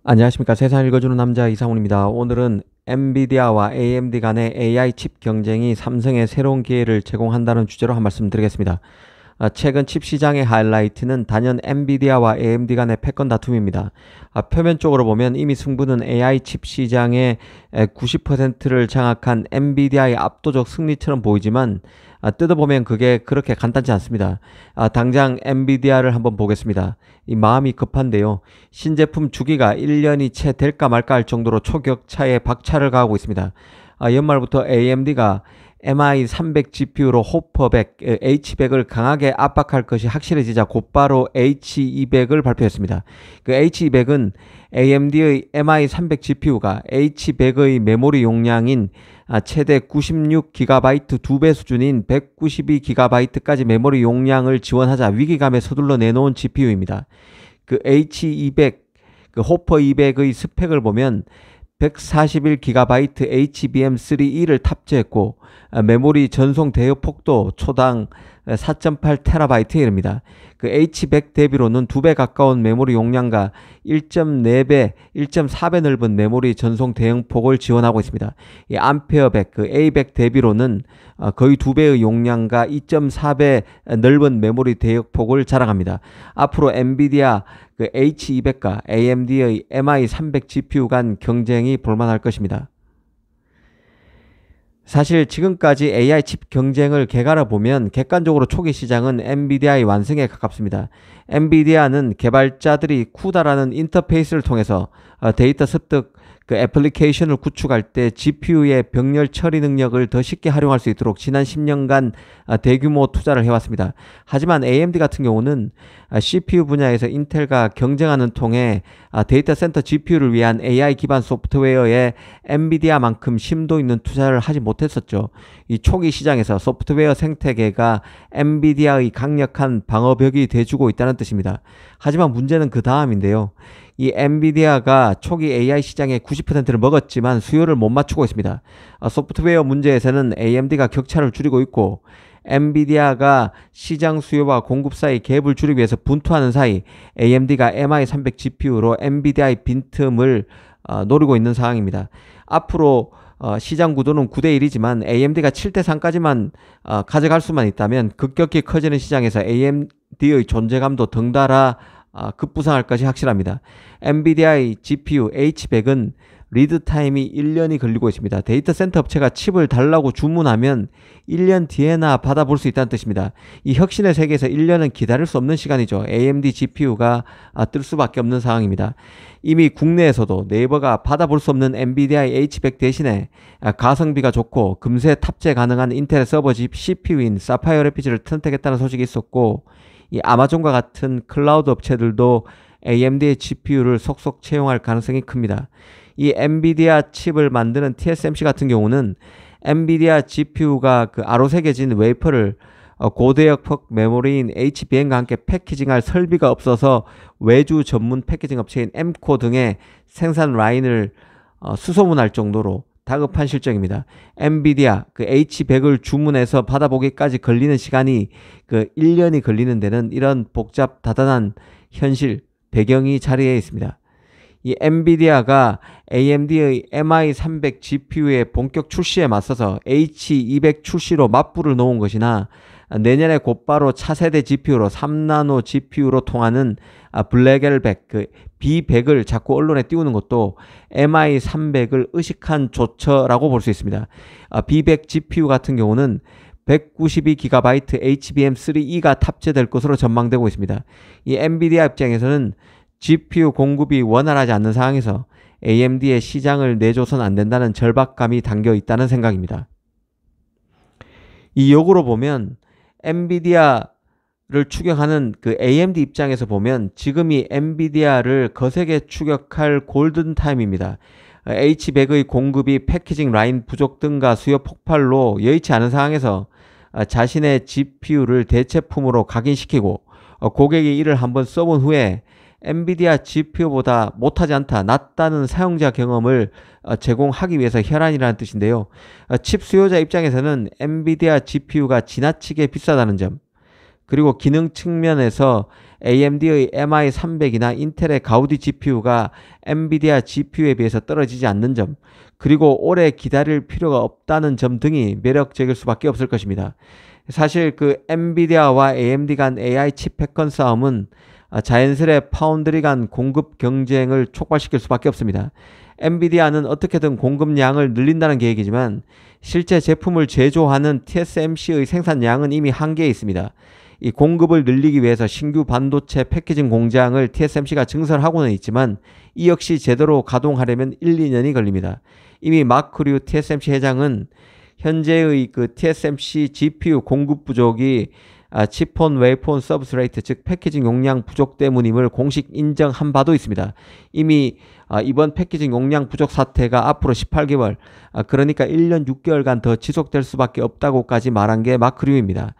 안녕하십니까. 세상 읽어주는 남자 이상훈입니다. 오늘은 엔비디아와 AMD 간의 AI 칩 경쟁이 삼성에 새로운 기회를 제공한다는 주제로 한 말씀 드리겠습니다. 최근 칩 시장의 하이라이트는 단연 엔비디아와 AMD 간의 패권 다툼입니다. 표면적으로 보면 이미 승부는 AI 칩 시장의 90%를 장악한 엔비디아의 압도적 승리처럼 보이지만 뜯어보면 그게 그렇게 간단치 않습니다. 당장 엔비디아를 한번 보겠습니다. 이 마음이 급한데요. 신제품 주기가 1년이 채 될까 말까 할 정도로 초격차에 박차를 가하고 있습니다. 연말부터 AMD가 MI300 GPU로 호퍼 100, H100을 강하게 압박할 것이 확실해지자 곧바로 H200을 발표했습니다. 그 H200은 AMD의 MI300 GPU가 H100의 메모리 용량인 최대 96GB 2배 수준인 192GB까지 메모리 용량을 지원하자 위기감에 서둘러 내놓은 GPU입니다. 그 H200, 그 호퍼 200의 스펙을 보면 141GB HBM3E를 탑재했고 메모리 전송 대역폭도 초당 4.8TB에 이릅니다. 그 H100 대비로는 2배 가까운 메모리 용량과 1.4배, 1.4배 넓은 메모리 전송 대역폭을 지원하고 있습니다. 이 암페어 100, 그 A100 대비로는 거의 2배의 용량과 2.4배 넓은 메모리 대역폭을 자랑합니다. 앞으로 엔비디아 그 H200과 AMD의 MI300 GPU 간 경쟁이 볼만할 것입니다. 사실 지금까지 AI 칩 경쟁을 개괄해 보면 객관적으로 초기 시장은 엔비디아의 완승에 가깝습니다. 엔비디아는 개발자들이 쿠다라는 인터페이스를 통해서 데이터 습득 그 애플리케이션을 구축할 때 GPU의 병렬 처리 능력을 더 쉽게 활용할 수 있도록 지난 10년간 대규모 투자를 해왔습니다. 하지만 AMD 같은 경우는 CPU 분야에서 인텔과 경쟁하는 통해 데이터 센터 GPU를 위한 AI 기반 소프트웨어에 엔비디아만큼 심도 있는 투자를 하지 못했었죠. 이 초기 시장에서 소프트웨어 생태계가 엔비디아의 강력한 방어벽이 돼주고 있다는 뜻입니다. 하지만 문제는 그 다음인데요. 이 엔비디아가 초기 AI 시장의 90%를 먹었지만 수요를 못 맞추고 있습니다. 소프트웨어 문제에서는 AMD가 격차를 줄이고 있고 엔비디아가 시장 수요와 공급 사이 갭을 줄이기 위해서 분투하는 사이 AMD가 MI300 GPU로 엔비디아의 빈틈을 노리고 있는 상황입니다. 앞으로 시장 구도는 9대1이지만 AMD가 7대3까지만 가져갈 수만 있다면 급격히 커지는 시장에서 AMD의 존재감도 덩달아 급부상할 것이 확실합니다. 엔비디아의 GPU H100은 리드 타임이 1년이 걸리고 있습니다. 데이터 센터 업체가 칩을 달라고 주문하면 1년 뒤에나 받아볼 수 있다는 뜻입니다. 이 혁신의 세계에서 1년은 기다릴 수 없는 시간이죠. AMD GPU가 뜰 수밖에 없는 상황입니다. 이미 국내에서도 네이버가 받아볼 수 없는 엔비디아의 H100 대신에 가성비가 좋고 금세 탑재 가능한 인텔 서버 CPU인 사파이어 래피즈를 선택했다는 소식이 있었고 이 아마존과 같은 클라우드 업체들도 AMD의 GPU를 속속 채용할 가능성이 큽니다. 이 엔비디아 칩을 만드는 TSMC 같은 경우는 엔비디아 GPU가 그 아로 새겨진 웨이퍼를 고대역폭 메모리인 HBM과 함께 패키징할 설비가 없어서 외주 전문 패키징 업체인 M코 등의 생산 라인을 수소문할 정도로 다급한 실정입니다. 엔비디아 그 H100을 주문해서 받아보기까지 걸리는 시간이 그 1년이 걸리는 데는 이런 복잡 다단한 현실 배경이 자리해 있습니다. 이 엔비디아가 AMD의 MI300 GPU의 본격 출시에 맞서서 H200 출시로 맞불을 놓은 것이나 내년에 곧바로 차세대 GPU로 3나노 GPU로 통하는 블랙100, 그 B100을 자꾸 언론에 띄우는 것도 MI300을 의식한 조처라고 볼 수 있습니다. B100 GPU 같은 경우는 192GB HBM3E가 탑재될 것으로 전망되고 있습니다. 이 엔비디아 입장에서는 GPU 공급이 원활하지 않는 상황에서 AMD의 시장을 내줘서는 안 된다는 절박감이 담겨 있다는 생각입니다. 이 역으로 보면 엔비디아를 추격하는 그 AMD 입장에서 보면 지금이 엔비디아를 거세게 추격할 골든타임입니다. H100의 공급이 패키징 라인 부족 등과 수요 폭발로 여의치 않은 상황에서 자신의 GPU를 대체품으로 각인시키고 고객이 이를 한번 써본 후에 엔비디아 GPU보다 못하지 않다, 낫다는 사용자 경험을 제공하기 위해서 혈안이라는 뜻인데요. 칩 수요자 입장에서는 엔비디아 GPU가 지나치게 비싸다는 점, 그리고 기능 측면에서 AMD의 MI300이나 인텔의 가우디 GPU가 엔비디아 GPU에 비해서 떨어지지 않는 점, 그리고 오래 기다릴 필요가 없다는 점 등이 매력적일 수밖에 없을 것입니다. 사실 그 엔비디아와 AMD 간 AI 칩 패권 싸움은 자연스레 파운드리 간 공급 경쟁을 촉발시킬 수밖에 없습니다. 엔비디아는 어떻게든 공급량을 늘린다는 계획이지만 실제 제품을 제조하는 TSMC의 생산량은 이미 한계에 있습니다. 이 공급을 늘리기 위해서 신규 반도체 패키징 공장을 TSMC가 증설하고는 있지만 이 역시 제대로 가동하려면 1, 2년이 걸립니다. 이미 마크 류 TSMC 회장은 현재의 그 TSMC GPU 공급 부족이 칩온 웨이폰 서브스트레이트 즉 패키징 용량 부족 때문임을 공식 인정한 바도 있습니다. 이미 이번 패키징 용량 부족 사태가 앞으로 18개월 그러니까 1년 6개월간 더 지속될 수밖에 없다고까지 말한 게 마크류입니다.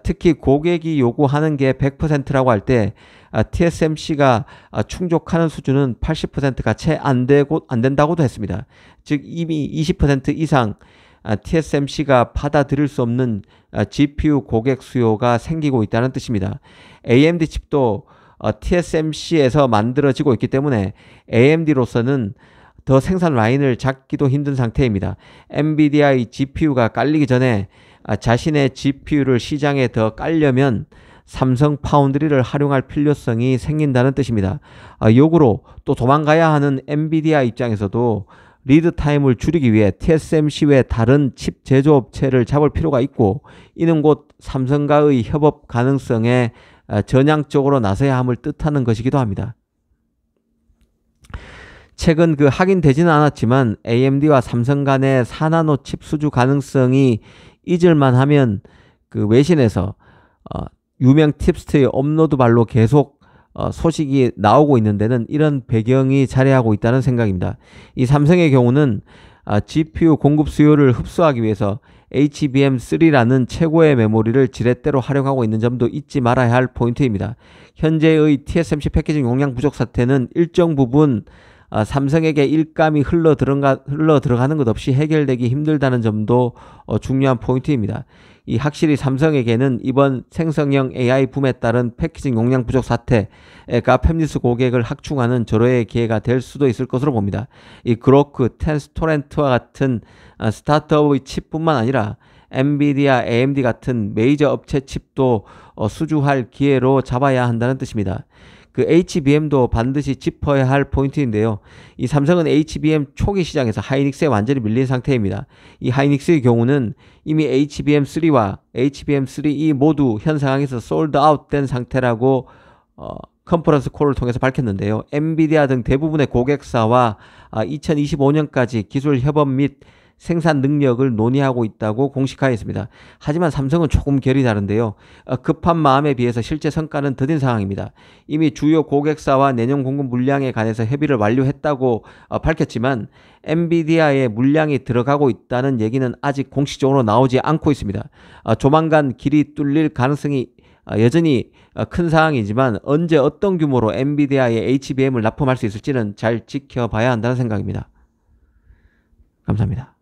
특히 고객이 요구하는 게 100%라고 할 때 TSMC가 충족하는 수준은 80%가 채 안 된다고도 했습니다. 즉 이미 20% 이상 TSMC가 받아들일 수 없는 GPU 고객 수요가 생기고 있다는 뜻입니다. AMD 칩도 TSMC에서 만들어지고 있기 때문에 AMD로서는 더 생산 라인을 잡기도 힘든 상태입니다. 엔비디아의 GPU가 깔리기 전에 자신의 GPU를 시장에 더 깔려면 삼성 파운드리를 활용할 필요성이 생긴다는 뜻입니다. 역으로 또 도망가야 하는 엔비디아 입장에서도 리드 타임을 줄이기 위해 TSMC 외 다른 칩 제조업체를 잡을 필요가 있고 이는 곧 삼성과의 협업 가능성에 전향적으로 나서야 함을 뜻하는 것이기도 합니다. 최근 확인되지는 않았지만 AMD와 삼성 간의 4나노 칩 수주 가능성이 잊을만 하면 외신에서 유명 팁스트의 업로드 발로 계속 소식이 나오고 있는 데는 이런 배경이 자리하고 있다는 생각입니다. 이 삼성의 경우는 GPU 공급 수요를 흡수하기 위해서 HBM3라는 최고의 메모리를 지렛대로 활용하고 있는 점도 잊지 말아야 할 포인트입니다. 현재의 TSMC 패키징 용량 부족 사태는 일정 부분 삼성에게 일감이 흘러 들어가는 것 없이 해결되기 힘들다는 점도 중요한 포인트입니다. 이 확실히 삼성에게는 이번 생성형 AI 붐에 따른 패키징 용량 부족 사태가 팹리스 고객을 확충하는 절호의 기회가 될 수도 있을 것으로 봅니다. 이 그로크, 텐스토렌트와 같은 스타트업의 칩뿐만 아니라 엔비디아, AMD 같은 메이저 업체 칩도 수주할 기회로 잡아야 한다는 뜻입니다. HBM도 반드시 짚어야 할 포인트인데요. 이 삼성은 HBM 초기 시장에서 하이닉스에 완전히 밀린 상태입니다. 이 하이닉스의 경우는 이미 HBM3와 HBM3E 모두 현 상황에서 솔드 아웃 된 상태라고 컨퍼런스 콜을 통해서 밝혔는데요. 엔비디아 등 대부분의 고객사와 2025년까지 기술 협업 및 생산 능력을 논의하고 있다고 공식화했습니다. 하지만 삼성은 조금 결이 다른데요. 급한 마음에 비해서 실제 성과는 더딘 상황입니다. 이미 주요 고객사와 내년 공급 물량에 관해서 협의를 완료했다고 밝혔지만 엔비디아의 물량이 들어가고 있다는 얘기는 아직 공식적으로 나오지 않고 있습니다. 조만간 길이 뚫릴 가능성이 여전히 큰 상황이지만 언제 어떤 규모로 엔비디아의 HBM을 납품할 수 있을지는 잘 지켜봐야 한다는 생각입니다. 감사합니다.